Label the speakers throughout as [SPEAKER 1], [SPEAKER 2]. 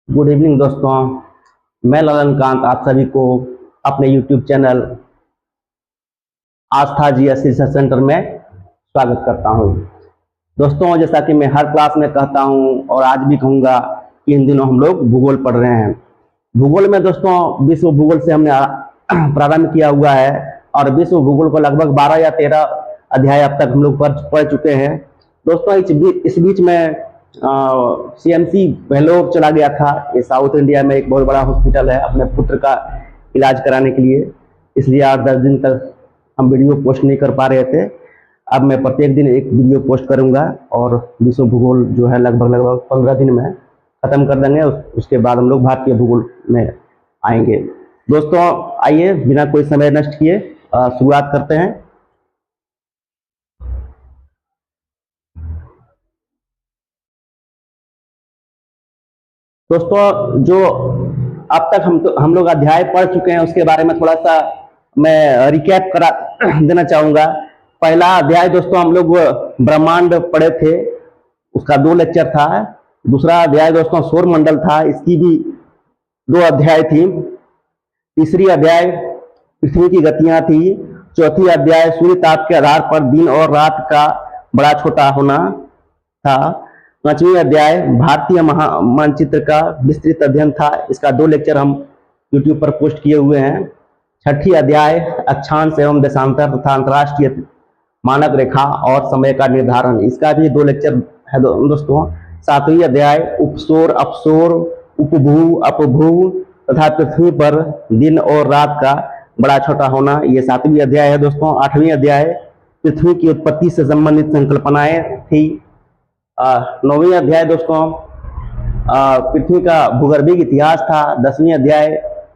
[SPEAKER 1] Good evening दोस्तों, मैं ललन कांत आप सभी को अपने YouTube चैनल आस्था जी रिसर्च सेंटर में स्वागत करता हूं। दोस्तों, जैसा कि मैं हर क्लास में कहता हूं और आज भी कहूंगा कि इन दिनों हम लोग भूगोल पढ़ रहे हैं। भूगोल में दोस्तों विश्व भूगोल से हमने प्रारंभ किया हुआ है और विश्व भूगोल को लगभग 12 या 13 अध्याय अब तक हम लोग पढ़ चुके हैं। दोस्तों, इस बीच में CMC बेंगलोर चला गया था। ये साउथ इंडिया में एक बहुत बड़ा हॉस्पिटल है अपने पुत्र का इलाज कराने के लिए, इसलिए 8-10 दिन तक हम वीडियो पोस्ट नहीं कर पा रहे थे। अब मैं प्रत्येक दिन एक वीडियो पोस्ट करूंगा और विश्व भूगोल जो है लगभग 15 दिन में खत्म कर देंगे। उसके बाद हम लोग भारतीय भूगोल में आएंगे। दोस्तों, आइए बिना कोई समय नष्ट किए शुरुआत करते हैं। दोस्तों, जो अब तक हम लोग अध्याय पढ़ चुके हैं उसके बारे में थोड़ा सा मैं रिकैप करा देना चाहूंगा। पहला अध्याय दोस्तों हम लोग ब्रह्मांड पढ़े थे, उसका 2 लेक्चर था। दूसरा अध्याय दोस्तों सौर मंडल था, इसकी भी 2 अध्याय थी। तीसरी अध्याय पृथ्वी की गतियां थी। चौथी अध्याय सूर्य ताप के आधार पर दिन और रात का बड़ा छोटा होना था। 5वीं अध्याय भारतीय मानचित्र का विस्तृत अध्ययन था, इसका 2 लेक्चर हम YouTube पर पोस्ट किए हुए हैं। 6ठी अध्याय अक्षांश एवं देशांतर तथा अंतरराष्ट्रीय मानक रेखा और समय का निर्धारण, इसका भी 2 लेक्चर है दोस्तों। 7वीं अध्याय उपसौर अपसौर उपभू अपभू तथा पृथ्वी पर दिन और रात का बड़ा छोटा होना, ये 7वीं अध्याय है दोस्तों। 8वीं अध्याय पृथ्वी की उत्पत्ति से संबंधित संकल्पनाएं थी। 9वीं अध्याय दोस्तों पृथ्वी का भूगर्भिक इतिहास था। 10वीं अध्याय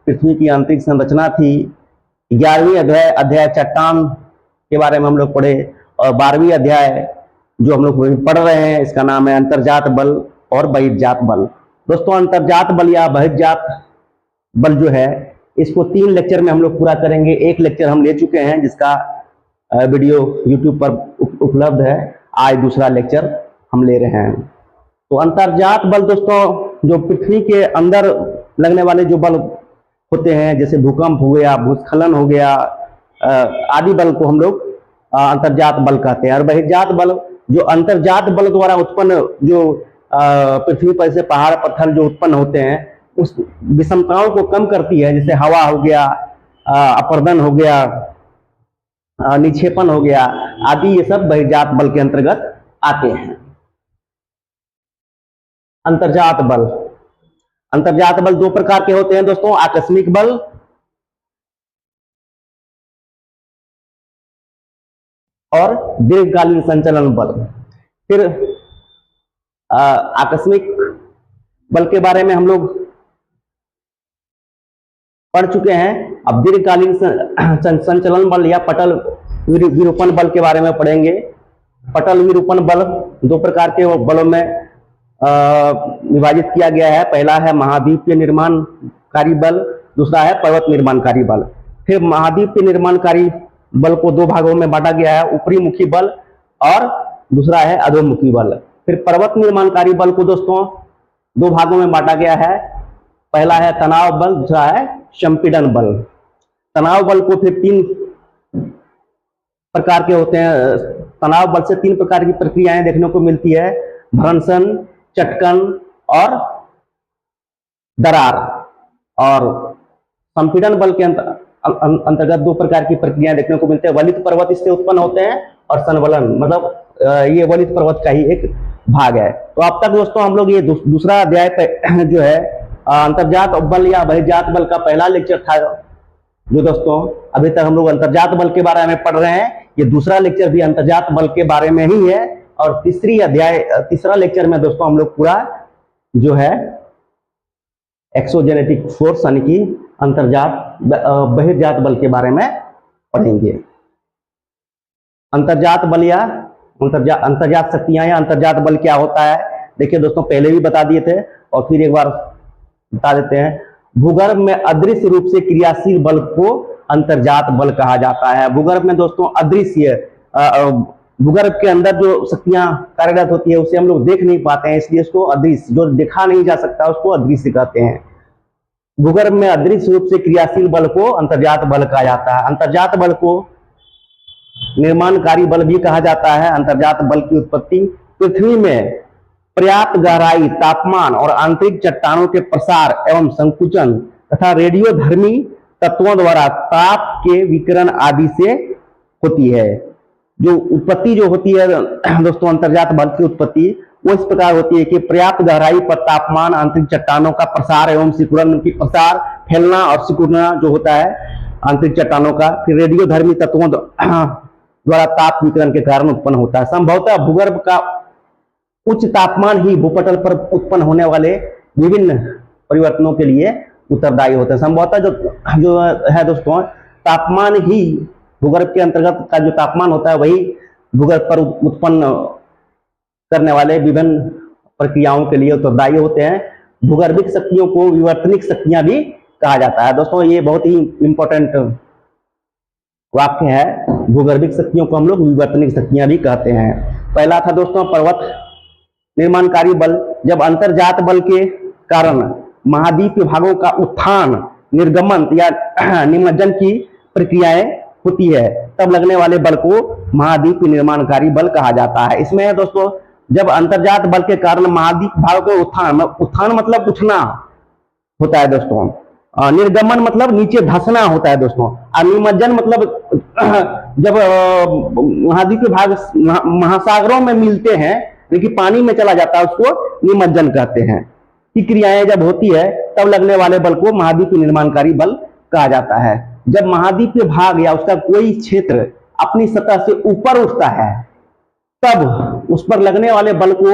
[SPEAKER 1] पृथ्वी की आंतरिक संरचना थी। 11वीं अध्याय चट्टान के बारे में हम लोग पढ़े। और 12वीं अध्याय जो हम लोग पढ़ रहे हैं इसका नाम है अंतर्जात बल और बहिर्जात बल। दोस्तों, अंतर्जात बल या बहिर्जात बल जो है इसको 3 लेक्चर में हम लोग पूरा करेंगे। 1 लेक्चर हम ले चुके हैं जिसका वीडियो YouTube पर उपलब्ध है। आज दूसरा लेक्चर हम ले रहे हैं। तो अंतर्जात बल दोस्तों जो पृथ्वी के अंदर लगने वाले जो बल होते हैं, जैसे भूकंप हो गया, भूस्खलन हो गया, आदि बल को हम लोग अंतर्जात बल कहते हैं। और बहिर्जात बल जो अंतर्जात बल द्वारा उत्पन्न जो पृथ्वी पर से पहाड़ पत्थर जो उत्पन्न होते हैं उस विषमताओं को कम करती है, जैसे हवा हो गया, अपर्दन हो गया, निक्षेपण हो गया आदि, ये सब बहिर्जात बल के अंतर्गत आते हैं। अंतर्जात बल 2 प्रकार के होते हैं दोस्तों, आकस्मिक बल और दीर्घकालीन संचलन बल। फिर आकस्मिक बल के बारे में हम लोग पढ़ चुके हैं। अब दीर्घकालीन संचलन बल या पटल विरूपण बल के बारे में पढ़ेंगे। पटल विरूपण बल 2 प्रकार के बलों में विभाजित किया गया है। पहला है महाद्वीपीय निर्माणकारी बल, दूसरा है पर्वत निर्माणकारी बल। फिर महाद्वीपीय निर्माणकारी बल को 2 भागों में बांटा गया है, ऊपरी मुखी बल और दूसरा है अधोमुखी बल। फिर पर्वत निर्माणकारी बल को दोस्तों 2 भागों में बांटा गया है, पहला है तनाव बल, दूसरा है संपीड़न बल। तनाव बल को फिर 3 प्रकार के होते हैं। तनाव बल से 3 प्रकार की प्रक्रियाएं देखने को मिलती है, भ्रंशन, चटकन और दरार। और संपीड़न बल के अंतर्गत 2 प्रकार की प्रक्रियाएं देखने को मिलती है, वलित पर्वत इससे उत्पन्न होते हैं और संवलन, मतलब ये वलित पर्वत का ही एक भाग है। तो अब तक दोस्तों हम लोग ये दूसरा अध्याय जो है अंतर्जात बल या बहिर्जात बल का पहला लेक्चर था जो दोस्तों अभी तक हम लोग अंतर्जात बल के बारे में पढ़ रहे हैं। ये दूसरा लेक्चर भी अंतर्जात बल के बारे में ही है। और तीसरा लेक्चर में दोस्तों हम लोग पूरा जो है एक्सोजेनेटिक फोर्स यानी कि बहिर्जात बल के बारे में पढ़ेंगे। अंतर्जात बल या अंतर्जात शक्तियां या अंतर्जात बल क्या होता है, देखिए दोस्तों पहले भी बता दिए थे और फिर एक बार बता देते हैं। भूगर्भ में अदृश्य रूप से क्रियाशील बल को अंतर्जात बल कहा जाता है। भूगर्भ में दोस्तों अदृश्य भूगर्भ के अंदर जो शक्तियां कार्यरत होती है उसे हम लोग देख नहीं पाते हैं, इसलिए उसको अदृश्य, जो देखा नहीं जा सकता उसको अदृश्य कहते हैं। भूगर्भ में अदृश्य रूप से क्रियाशील बल को अंतर्जात बल कहा जाता है। अंतर्जात बल को निर्माणकारी बल भी कहा जाता है। अंतर्जात बल की उत्पत्ति पृथ्वी में पर्याप्त गहराई, तापमान और आंतरिक चट्टानों के प्रसार एवं संकुचन तथा रेडियोधर्मी तत्वों द्वारा ताप के विकिरण आदि से होती है। जो उत्पत्ति जो होती है दोस्तों अंतर्जात बल की उत्पत्ति वो इस प्रकार होती है कि पर्याप्त गहराई पर तापमान, आंतरिक चट्टानों का प्रसार एवं सिकुड़न की प्रसार, फैलना और सिकुड़ना जो होता है आंतरिक चट्टानों का, फिर रेडियोधर्मी तत्वों द्वारा ताप विकिरण के कारण उत्पन्न होता है। संभवतः भूगर्भ का उच्च तापमान ही भूपटल पर उत्पन्न होने वाले विभिन्न परिवर्तनों के लिए उत्तरदायी होते हैं। संभवतः जो है दोस्तों तापमान ही भूगर्भ के अंतर्गत का जो तापमान होता है वही भूगर्भ पर उत्पन्न करने वाले विभिन्न प्रक्रियाओं के लिए उत्तरदायी होते हैं। भूगर्भिक शक्तियों को विवर्तनिक शक्तियां भी कहा जाता है। दोस्तों ये बहुत ही इंपॉर्टेंट वाक्य है। भूगर्भिक शक्तियों को हम लोग विवर्तनिक शक्तियां भी कहते हैं। पहला था दोस्तों पर्वत निर्माणकारी बल। जब अंतर्जात बल के कारण महाद्वीपीय भागों का उत्थान, निर्गमन या निमज्जन की प्रक्रियाएं होती है तब लगने वाले बल को महाद्वीपीय निर्माणकारी बल कहा जाता है। इसमें दोस्तों जब अंतर्जात बल के कारण महाद्वीप भागों के उत्थान मतलब उठना होता है दोस्तों, निर्गमन मतलब नीचे धंसना होता है दोस्तों, और निमज्जन मतलब जब महाद्वीपीय भाग महासागरों में मिलते हैं लेकिन पानी में चला जाता है उसको निमज्जन कहते हैं। की क्रियाएं जब होती है तब लगने वाले बल को महाद्वीपीय निर्माणकारी बल कहा जाता है। जब महाद्वीपीय भाग या उसका कोई क्षेत्र अपनी सतह से ऊपर उठता है तब उस पर लगने वाले बल को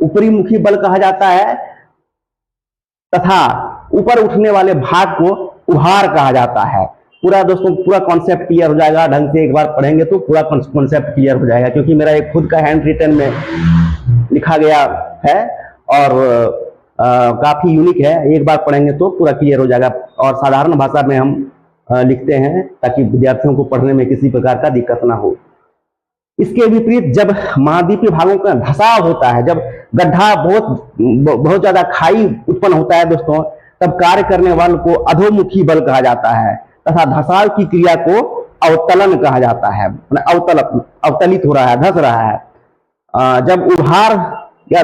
[SPEAKER 1] ऊपरी मुखी बल कहा जाता है तथा ऊपर उठने वाले भाग को उभार कहा जाता है। पूरा दोस्तों पूरा कॉन्सेप्ट क्लियर हो जाएगा, ढंग से एक बार पढ़ेंगे तो पूरा कॉन्सेप्ट क्लियर हो जाएगा, क्योंकि मेरा एक खुद का हैंड रिटन में लिखा गया है और काफी यूनिक है। एक बार पढ़ेंगे तो पूरा क्लियर हो जाएगा और साधारण भाषा में हम लिखते हैं ताकि विद्यार्थियों को पढ़ने में किसी प्रकार का दिक्कत ना हो। इसके विपरीत जब महाद्वीपीय भागों का धसाव होता है, जब गड्ढा बहुत ज्यादा खाई उत्पन्न होता है दोस्तों, तब कार्य करने वाले को अधोमुखी बल कहा जाता है तथा धसाव की क्रिया को अवतलन कहा जाता है। अवतलित हो रहा है, धस रहा है। जब उभार या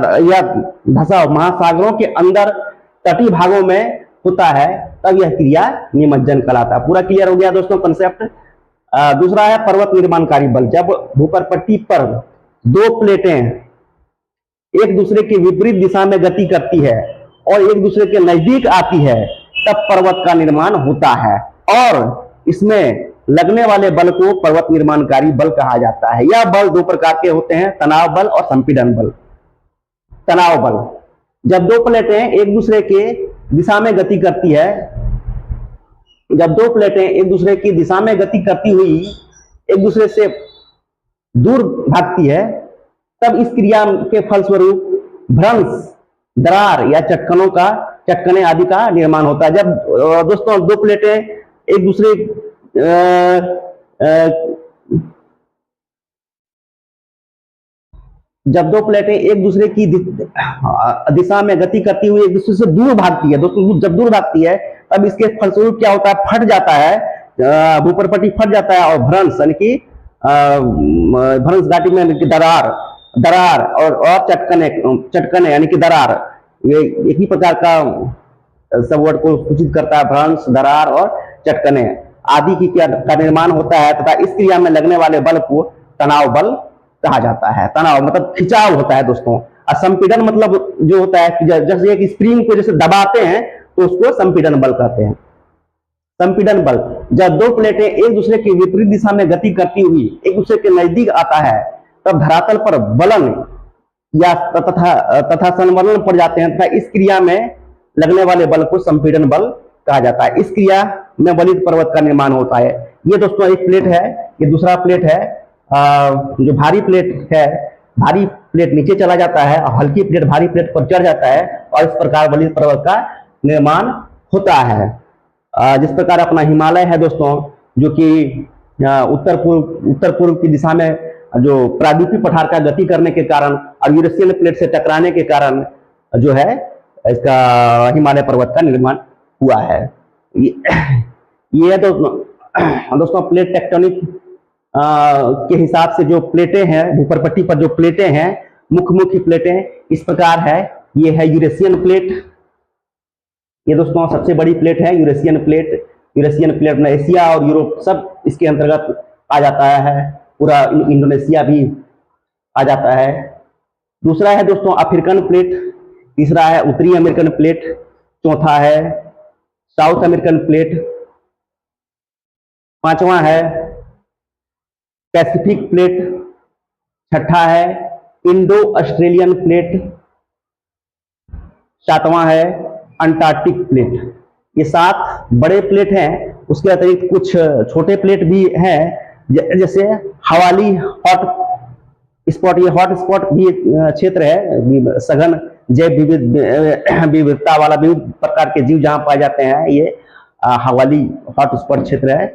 [SPEAKER 1] धसाव महासागरों के अंदर तटीय भागों में होता है तब यह क्रिया निमज्जन कहलाता है। पूरा क्लियर हो गया दोस्तों कंसेप्ट। दूसरा है पर्वत निर्माणकारी बल। जब भूपरपट्टी पर दो प्लेटें एक दूसरे के विपरीत दिशा में गति करती है और एक दूसरे के नजदीक आती है तब पर्वत का निर्माण होता है और इसमें लगने वाले बल को पर्वत निर्माणकारी बल कहा जाता है। यह बल दो प्रकार के होते हैं, तनाव बल और संपीड़न बल। तनाव बल, जब दो प्लेटें एक दूसरे के दिशा में गति करती है, जब दो प्लेटें एक दूसरे की दिशा में गति करती हुई एक दूसरे से दूर भागती है तब इस क्रिया के फलस्वरूप भ्रंश, दरार या चटकने आदि का निर्माण होता है। जब दोस्तों दो प्लेटें एक दूसरे जब दो प्लेटें एक दूसरे की दिशा में गति करती हुई एक दूसरे से दूर भागती है दोस्तों, जब दूर भागती है तब इसके फलस्वरूप क्या होता है, फट जाता है, भूपरपट्टी फट जाता है और भ्रंश यानी कि भ्रंश घाटी में यानी कि दरार और चटकने यानी कि दरार, ये एक ही प्रकार का सब वर्ड को सूचित करता है। भ्रंश, दरार और चटकने आदि की क्रिया का निर्माण होता है तथा इस क्रिया में लगने वाले बल को तनाव बल कहा जाता है। तनाव मतलब खिंचाव होता है दोस्तों। और संपीड़न मतलब जो होता है कि जैसे एक स्प्रिंग को जैसे दबाते हैं तो उसको संपीड़न बल कहते हैं। संपीड़न बल, जब दो प्लेटें एक दूसरे के विपरीत दिशा में गति करती हुई एक दूसरे के नजदीक आता है तब धरातल पर बलन या तथा संवलन पड़ जाते हैं तथा इस क्रिया में लगने वाले बल को संपीड़न बल कहा जाता है। इस क्रिया में वलित पर्वत का निर्माण होता है। ये दोस्तों एक प्लेट है, ये दूसरा प्लेट है। जो भारी प्लेट है, भारी प्लेट नीचे चला जाता है और हल्की प्लेट भारी प्लेट पर चढ़ जाता है और इस प्रकार वलित पर्वत का निर्माण होता है। जिस प्रकार अपना हिमालय है दोस्तों, जो कि उत्तर पूर्व की दिशा में जो प्रादीपी पठार का गति करने के कारण और यूरेशियन प्लेट से टकराने के कारण जो है इसका हिमालय पर्वत का निर्माण हुआ है। ये तो दोस्तों प्लेट टेक्टोनिक के हिसाब से जो प्लेटें हैं, भूपरपट्टी पर जो प्लेटें हैं, मुख्य मुख्य प्लेटें इस प्रकार है। ये है यूरेशियन प्लेट, ये दोस्तों सबसे बड़ी प्लेट है यूरेशियन प्लेट। यूरेशियन प्लेट में एशिया और यूरोप सब इसके अंतर्गत आ जाता है, पूरा इंडोनेशिया भी आ जाता है। दूसरा है दोस्तों अफ्रीकन प्लेट, तीसरा है उत्तरी अमेरिकन प्लेट, चौथा है साउथ अमेरिकन प्लेट, पांचवा है पैसिफिक प्लेट, छठा है इंडो ऑस्ट्रेलियन प्लेट, सातवां है अंटार्कटिक प्लेट। ये 7 बड़े प्लेट हैं। उसके अतिरिक्त कुछ छोटे प्लेट भी हैं, जैसे हवाली हॉट स्पॉट। ये हॉट स्पॉट भी क्षेत्र है, सघन जैव विविधता वाला विविध प्रकार के जीव जहां पाए जाते हैं, ये हवाली हॉट स्पॉट क्षेत्र है।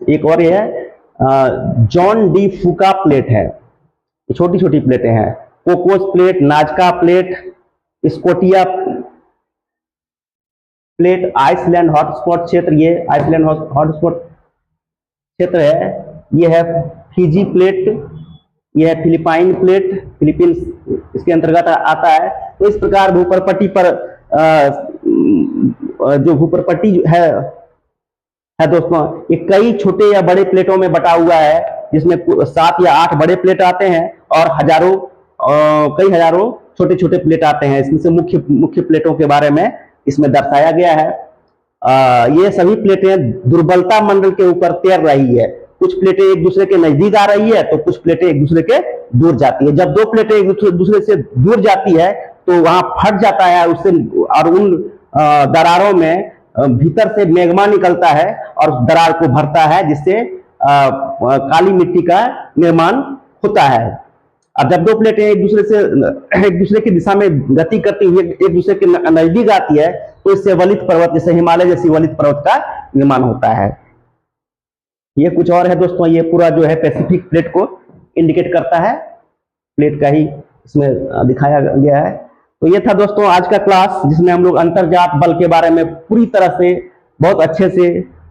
[SPEAKER 1] एक और ये है जॉन डी फूका प्लेट है, छोटी छोटी प्लेटें हैं। Cocos plate, Nazca plate, Scotia plate, Iceland hotspot क्षेत्र, ये आइसलैंड हॉटस्पॉट क्षेत्र है। ये है फिजी प्लेट, ये है फिलिपाइन प्लेट, फिलीपींस इसके अंतर्गत आता है। तो इस प्रकार भूपरपट्टी पर जो भूपरपट्टी है दोस्तों, ये कई छोटे या बड़े प्लेटों में बटा हुआ है, जिसमें 7 या 8 बड़े प्लेट आते हैं और कई हजारों छोटे छोटे प्लेट आते हैं। इसमें से मुख्य प्लेटों के बारे में इसमें दर्शाया गया है। ये सभी प्लेटें दुर्बलता मंडल के ऊपर तैर रही है। कुछ प्लेटें एक दूसरे के नजदीक आ रही है तो कुछ प्लेटें एक दूसरे के दूर जाती है। जब 2 प्लेटें एक दूसरे से दूर जाती है तो वहां फट जाता है उससे, और उन दरारों में भीतर से मैग्मा निकलता है और दरार को भरता है, जिससे काली मिट्टी का निर्माण होता है। अब जब 2 प्लेटें एक दूसरे की दिशा में गति करती हुई एक दूसरे के नजदीक आती है तो इससे वलित पर्वत, जैसे हिमालय जैसी वलित पर्वत का निर्माण होता है। ये कुछ और है दोस्तों, ये पूरा जो है पैसिफिक प्लेट को इंडिकेट करता है, प्लेट का ही इसमें दिखाया गया है। तो ये था दोस्तों आज का क्लास, जिसमें हम लोग अंतर्जात बल के बारे में पूरी तरह से बहुत अच्छे से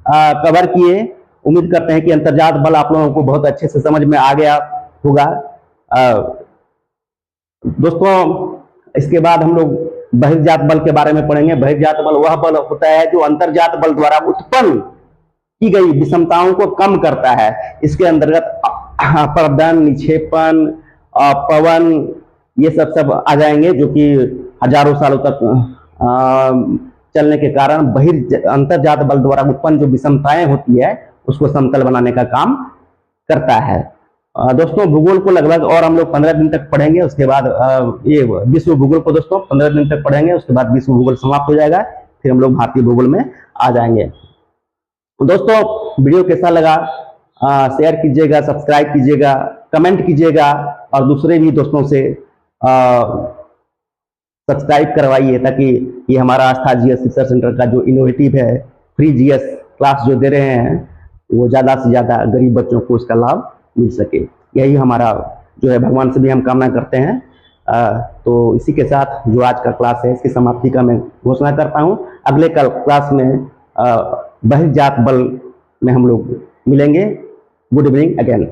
[SPEAKER 1] कवर किए। उम्मीद करते हैं कि अंतर्जात बल आप लोगों को बहुत अच्छे से समझ में आ गया होगा। दोस्तों इसके बाद हम लोग बहिर्जात बल के बारे में पढ़ेंगे। बहिर्जात बल वह बल होता है जो अंतर्जात बल द्वारा उत्पन्न की गई विषमताओं को कम करता है। इसके अंतर्गत अपरदन, निक्षेपण, पवन, ये सब आ जाएंगे, जो कि हजारों सालों तक चलने के कारण अंतर्जात बल द्वारा उत्पन्न जो विषमताएं होती है उसको समतल बनाने का काम करता है। दोस्तों भूगोल को लगभग और हम लोग 15 दिन तक पढ़ेंगे। उसके बाद ये विश्व भूगोल को दोस्तों 15 दिन तक पढ़ेंगे। उसके बाद विश्व भूगोल समाप्त हो जाएगा, फिर हम लोग भारतीय भूगोल में आ जाएंगे। दोस्तों वीडियो कैसा लगा शेयर कीजिएगा, सब्सक्राइब कीजिएगा, कमेंट कीजिएगा और दूसरे भी दोस्तों से सब्सक्राइब करवाइए, ताकि ये हमारा आस्था जीएस रिसर्च सेंटर का जो इनोवेटिव है फ्री जीएस क्लास जो दे रहे हैं, वो ज़्यादा से ज़्यादा गरीब बच्चों को उसका लाभ मिल सके। यही हमारा जो है भगवान से भी हम कामना करते हैं। तो इसी के साथ जो आज का क्लास है इसकी समाप्ति का मैं घोषणा करता हूँ। अगले कल क्लास में बहिर्जात बल में हम लोग मिलेंगे। Good evening again.